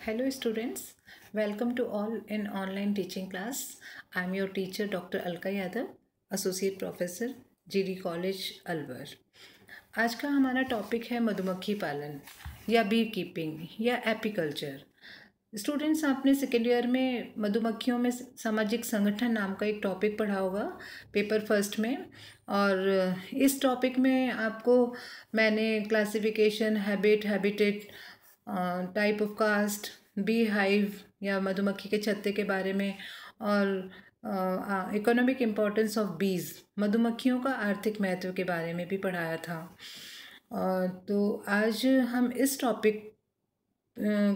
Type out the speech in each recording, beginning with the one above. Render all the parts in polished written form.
Hello students, welcome to all in online teaching class. I am your teacher Dr. Alka Yadav, Associate Professor, GD College Alwar. आज का हमारा topic है मधुमक्खी पालन या बी कीपिंग या एपीकल्चर। स्टूडेंट्स, आपने सेकेंड ईयर में मधुमक्खियों में सामाजिक संगठन नाम का एक टॉपिक पढ़ा होगा पेपर फर्स्ट में। और इस टॉपिक में आपको मैंने classification, habitat, type of caste, bee hive या मधुमक्खी के छत्ते के बारे में और इकोनॉमिक इम्पोर्टेंस ऑफ बीज, मधुमक्खियों का आर्थिक महत्व के बारे में भी पढ़ाया था। तो आज हम इस टॉपिक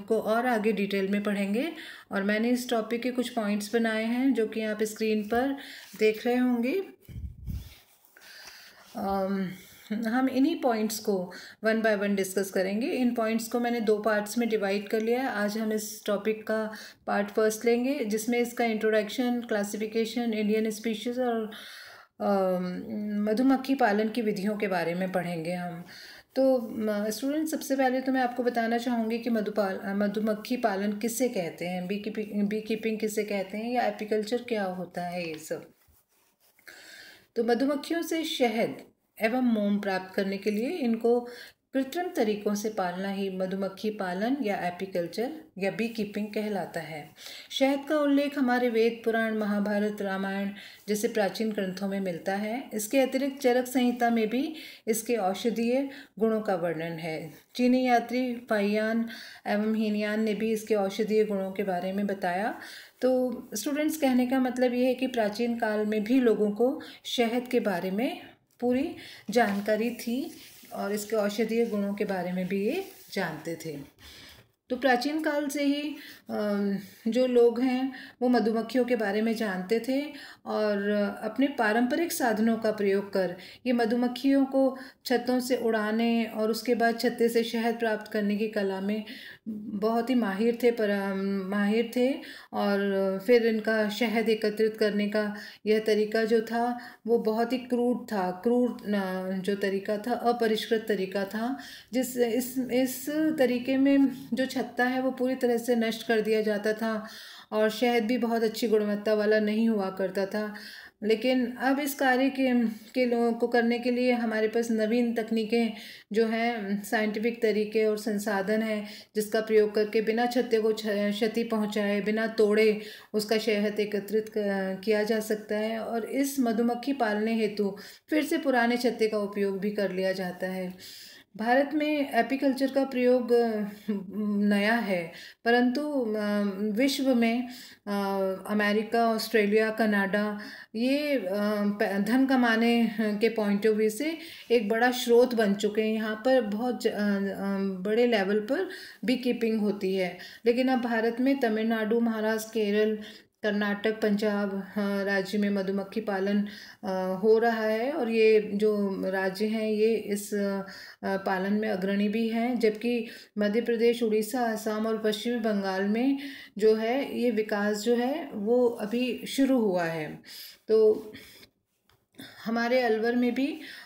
को और आगे डिटेल में पढ़ेंगे और मैंने इस टॉपिक के कुछ पॉइंट्स बनाए हैं जो कि आप स्क्रीन पर देख रहे होंगे। हम इन्हीं पॉइंट्स को वन बाय वन डिस्कस करेंगे। इन पॉइंट्स को मैंने दो पार्ट्स में डिवाइड कर लिया है। आज हम इस टॉपिक का पार्ट फर्स्ट लेंगे जिसमें इसका इंट्रोडक्शन, क्लासिफिकेशन, इंडियन स्पीशीज़ और मधुमक्खी पालन की विधियों के बारे में पढ़ेंगे हम। तो स्टूडेंट, सबसे पहले तो मैं आपको बताना चाहूँगी कि मधुमक्खी पालन किसे कहते हैं, बी कीपिंग किसे कहते हैं या एपीकल्चर क्या होता है ये सब। तो मधुमक्खियों से शहद एवं मोम प्राप्त करने के लिए इनको कृत्रिम तरीकों से पालना ही मधुमक्खी पालन या एपीकल्चर या बी कीपिंग कहलाता है। शहद का उल्लेख हमारे वेद, पुराण, महाभारत, रामायण जैसे प्राचीन ग्रंथों में मिलता है। इसके अतिरिक्त चरक संहिता में भी इसके औषधीय गुणों का वर्णन है। चीनी यात्री फाहियान एवं हीनयान ने भी इसके औषधीय गुणों के बारे में बताया। तो स्टूडेंट्स, कहने का मतलब ये है कि प्राचीन काल में भी लोगों को शहद के बारे में पूरी जानकारी थी और इसके औषधीय गुणों के बारे में भी ये जानते थे। तो प्राचीन काल से ही जो लोग हैं वो मधुमक्खियों के बारे में जानते थे और अपने पारंपरिक साधनों का प्रयोग कर ये मधुमक्खियों को छत्तों से उड़ाने और उसके बाद छत्ते से शहद प्राप्त करने की कला में बहुत ही माहिर थे। और फिर इनका शहद एकत्रित करने का यह तरीका जो था वो बहुत ही क्रूर जो तरीका था, अपरिष्कृत तरीका था। इस तरीके में जो छत्ता है वो पूरी तरह से नष्ट कर दिया जाता था और शहद भी बहुत अच्छी गुणवत्ता वाला नहीं हुआ करता था। लेकिन अब इस कार्य के लोगों को करने के लिए हमारे पास नवीन तकनीकें जो हैं, साइंटिफिक तरीके और संसाधन हैं जिसका प्रयोग करके बिना छत्ते को क्षति पहुंचाए, बिना तोड़े उसका शहद एकत्रित किया जा सकता है। और इस मधुमक्खी पालने हेतु फिर से पुराने छत्ते का उपयोग भी कर लिया जाता है। भारत में एपीकल्चर का प्रयोग नया है, परंतु विश्व में अमेरिका, ऑस्ट्रेलिया, कनाडा ये धन कमाने के पॉइंट ऑफ व्यू से एक बड़ा स्रोत बन चुके हैं। यहाँ पर बहुत बड़े लेवल पर बी कीपिंग होती है। लेकिन अब भारत में तमिलनाडु, महाराष्ट्र, केरल, कर्नाटक, पंजाब राज्य में मधुमक्खी पालन हो रहा है और ये जो राज्य हैं ये इस पालन में अग्रणी भी हैं। जबकि मध्य प्रदेश, उड़ीसा, असम और पश्चिमी बंगाल में जो है ये विकास जो है वो अभी शुरू हुआ है। तो हमारे अलवर में भी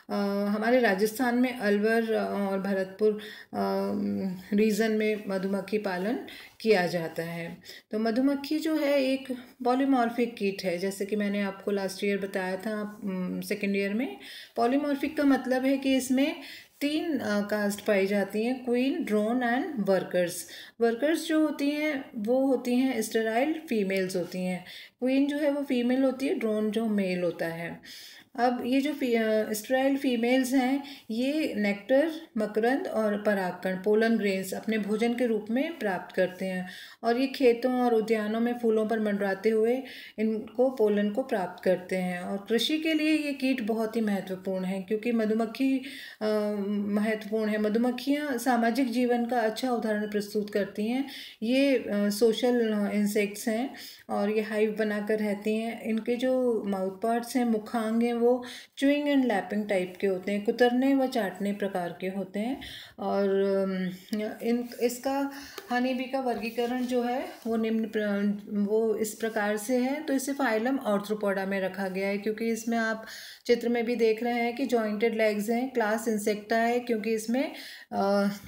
हमारे राजस्थान में अलवर और भरतपुर रीजन में मधुमक्खी पालन किया जाता है। तो मधुमक्खी जो है एक पॉलीमॉर्फिक कीट है, जैसे कि मैंने आपको लास्ट ईयर बताया था सेकेंड ईयर में। पॉलीमॉर्फिक का मतलब है कि इसमें 3 कास्ट पाई जाती हैं, queen, drone and workers. Workers जो होती हैं वो होती हैं स्टेराइल फीमेल्स होती हैं। क्वीन जो है वो फीमेल होती है, ड्रोन जो मेल होता है। अब ये जो स्टेराइल फीमेल्स हैं ये नेक्टर, मकरंद और परागकण, पोलन ग्रेन्स अपने भोजन के रूप में प्राप्त करते हैं और ये खेतों और उद्यानों में फूलों पर मंडराते हुए इनको पोलन को प्राप्त करते हैं। और कृषि के लिए ये कीट बहुत ही महत्वपूर्ण है क्योंकि मधुमक्खी महत्वपूर्ण है। मधुमक्खियाँ सामाजिक जीवन का अच्छा उदाहरण प्रस्तुत करती हैं। ये सोशल इंसेक्ट्स हैं और ये हाइव बनाकर रहती हैं। इनके जो माउथ पार्ट्स हैं, मुखांग हैं, वो च्यूइंग एंड लैपिंग टाइप के होते हैं, कुतरने व चाटने प्रकार के होते हैं। और इसका हनी बी का वर्गीकरण जो है वो इस प्रकार से है। तो इसे फाइलम आर्थ्रोपोडा में रखा गया है क्योंकि इसमें आप चित्र में भी देख रहे हैं कि जॉइंटेड लेग्स हैं। क्लास इंसेक्टा है क्योंकि इसमें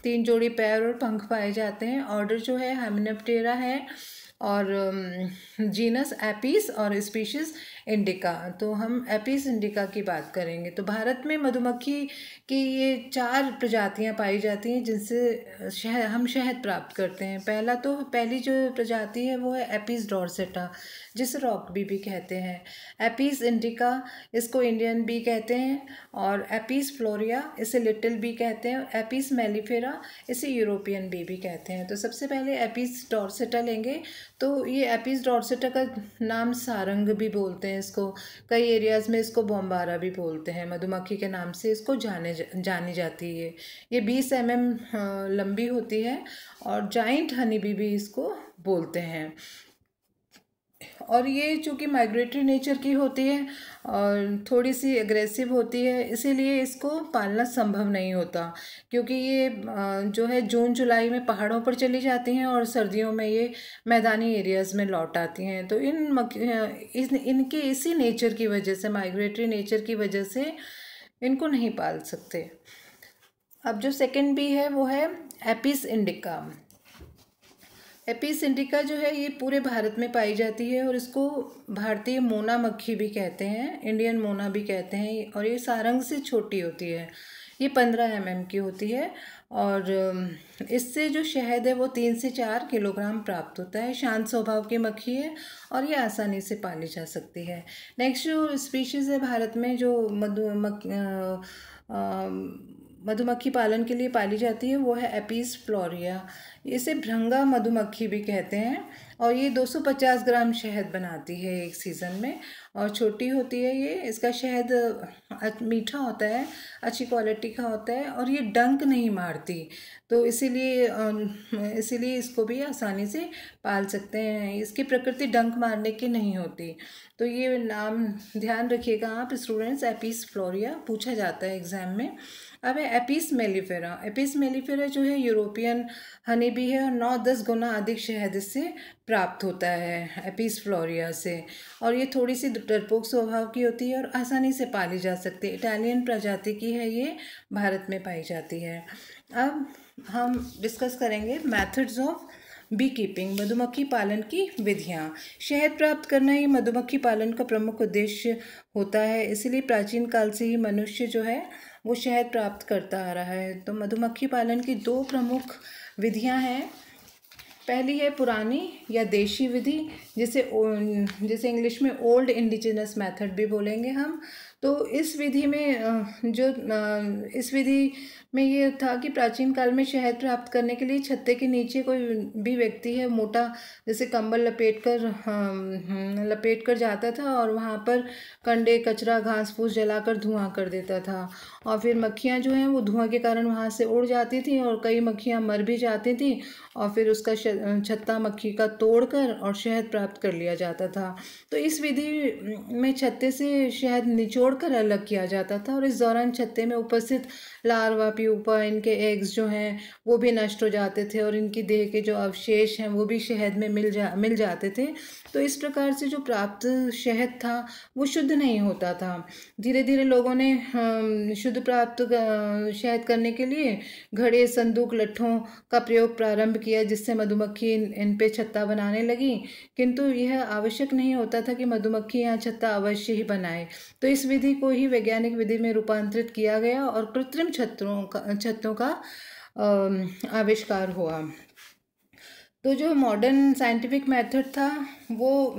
3 जोड़ी पैर और पंख पाए जाते हैं। ऑर्डर जो है हाइमेनोप्टेरा है और जीनस एपिस और स्पीशीज इंडिका। तो हम एपिस इंडिका की बात करेंगे। तो भारत में मधुमक्खी की ये 4 प्रजातियां पाई जाती हैं जिनसे हम शहद प्राप्त करते हैं। पहली जो प्रजाति है वो है एपिस डॉर्सेटा, जिसे रॉक बी भी कहते हैं। एपिस इंडिका, इसको इंडियन बी कहते हैं, और एपिस फ्लोरिया, इसे लिटिल बी कहते हैं, और एपिस मेलिफेरा, इसे यूरोपियन बी भी कहते हैं। तो सबसे पहले एपिस डॉर्सेटा लेंगे। तो ये एपिस डॉर्सेटा का नाम सारंग भी बोलते हैं इसको, कई एरियाज़ में इसको बॉम्बारा भी बोलते हैं। मधुमक्खी के नाम से इसको जानी जाती है। ये 20 लंबी होती है और जाइंट हनी बी भी इसको बोलते हैं। और ये चूँकि माइग्रेटरी नेचर की होती है और थोड़ी सी एग्रेसिव होती है, इसीलिए इसको पालना संभव नहीं होता, क्योंकि ये जो है जून जुलाई में पहाड़ों पर चली जाती हैं और सर्दियों में ये मैदानी एरियाज़ में लौट आती हैं। तो इनके इसी नेचर की वजह से, माइग्रेटरी नेचर की वजह से इनको नहीं पाल सकते। अब जो सेकंड बी है वो है एपिस इंडिका। एपिस इंडिका जो है ये पूरे भारत में पाई जाती है और इसको भारतीय मोना मक्खी भी कहते हैं, इंडियन मोना भी कहते हैं। और ये सारंग से छोटी होती है, ये 15 mm की होती है और इससे जो शहद है वो 3 से 4 किलोग्राम प्राप्त होता है। शांत स्वभाव की मक्खी है और ये आसानी से पाली जा सकती है। नेक्स्ट जो स्पीशीज़ है भारत में जो मधुमक्खी पालन के लिए पाली जाती है वो है एपिस फ्लोरिया। इसे भृंगा मधुमक्खी भी कहते हैं और ये 250 ग्राम शहद बनाती है एक सीज़न में और छोटी होती है ये। इसका शहद मीठा होता है, अच्छी क्वालिटी का होता है और ये डंक नहीं मारती, तो इसीलिए इसको भी आसानी से पाल सकते हैं। इसकी प्रकृति डंक मारने की नहीं होती। तो ये नाम ध्यान रखिएगा आप स्टूडेंट्स, एपिस फ्लोरिया पूछा जाता है एग्ज़ाम में। अब है एपिस मेलिफेरा। एपिस मेलिफेरा जो है यूरोपियन हनी बी है और 9-10 गुना अधिक शहद इससे प्राप्त होता है एपिस फ्लोरिया से। और ये थोड़ी सी डरपोक स्वभाव की होती है और आसानी से पाली जा सकती है। इटालियन प्रजाति की है, ये भारत में पाई जाती है। अब हम डिस्कस करेंगे मेथड्स ऑफ बी कीपिंग, मधुमक्खी पालन की विधियाँ। शहद प्राप्त करना ही मधुमक्खी पालन का प्रमुख उद्देश्य होता है, इसीलिए प्राचीन काल से ही मनुष्य जो है वो शहद प्राप्त करता आ रहा है। तो मधुमक्खी पालन की 2 प्रमुख विधियाँ हैं। पहली है पुरानी या देशी विधि, जिसे इंग्लिश में ओल्ड इंडिजिनस मेथड भी बोलेंगे हम। तो इस विधि में ये था कि प्राचीन काल में शहद प्राप्त करने के लिए छत्ते के नीचे कोई भी व्यक्ति है मोटा जैसे कंबल लपेट कर जाता था और वहाँ पर कंडे, कचरा, घास फूस जलाकर धुआं कर देता था। और फिर मक्खियाँ जो हैं वो धुआं के कारण वहाँ से उड़ जाती थी और कई मक्खियाँ मर भी जाती थी और फिर उसका छत्ता मक्खी का तोड़कर और शहद प्राप्त कर लिया जाता था। तो इस विधि में छत्ते से शहद निचोड़ कर अलग किया जाता था और इस दौरान छत्ते में उपस्थित लार्वा, प्यूपा, इनके एग्स जो हैं वो भी नष्ट हो जाते थे और इनकी देह के जो अवशेष हैं वो भी शहद में मिल जाते थे। तो इस प्रकार से जो प्राप्त शहद था वो शुद्ध नहीं होता था। धीरे धीरे लोगों ने शुद्ध प्राप्त शहद करने के लिए घड़े, संदूक, लट्ठों का प्रयोग प्रारंभ किया, जिससे मधुमक्खी इन पे छत्ता बनाने लगी। किंतु यह आवश्यक नहीं होता था कि मधुमक्खी यहाँ छत्ता अवश्य ही बनाए। तो इस विधि को ही वैज्ञानिक विधि में रूपांतरित किया गया और कृत्रिम छत्तों का आविष्कार हुआ। तो जो मॉडर्न साइंटिफिक मेथड था वो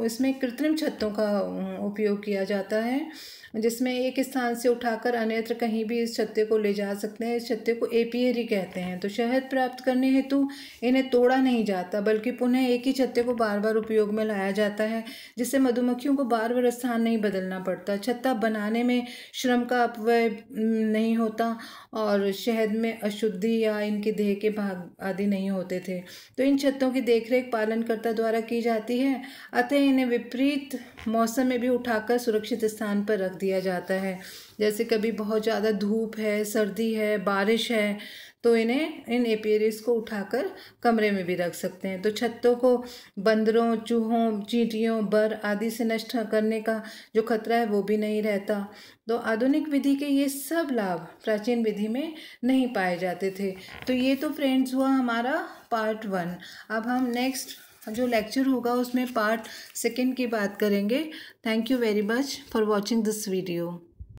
इसमें कृत्रिम छत्तों का उपयोग किया जाता है, जिसमें एक स्थान से उठाकर अन्यत्र कहीं भी इस छत्ते को ले जा सकते हैं। इस छत्ते को एपियरी कहते हैं। तो शहद प्राप्त करने हेतु इन्हें तोड़ा नहीं जाता, बल्कि पुनः एक ही छत्ते को बार बार उपयोग में लाया जाता है, जिससे मधुमक्खियों को बार बार स्थान नहीं बदलना पड़ता। छत्ता बनाने में श्रम का अपव्यय नहीं होता और शहद में अशुद्धि या इनके देह के भाग आदि नहीं होते थे। तो इन छत्तों की देखरेख पालनकर्ता द्वारा की जाती है, अतः इन्हें विपरीत मौसम में भी उठाकर सुरक्षित स्थान पर रख दिया जाता है। जैसे कभी बहुत ज़्यादा धूप है, सर्दी है, बारिश है, तो इन एपियरीज को उठाकर कमरे में भी रख सकते हैं। तो छत्तों को बंदरों, चूहों, चींटियों, बर आदि से नष्ट करने का जो खतरा है वो भी नहीं रहता। तो आधुनिक विधि के ये सब लाभ प्राचीन विधि में नहीं पाए जाते थे। तो ये तो फ्रेंड्स हुआ हमारा पार्ट 1। अब हम नेक्स्ट जो लेक्चर होगा उसमें पार्ट 2 की बात करेंगे। Thank you very much for watching this video.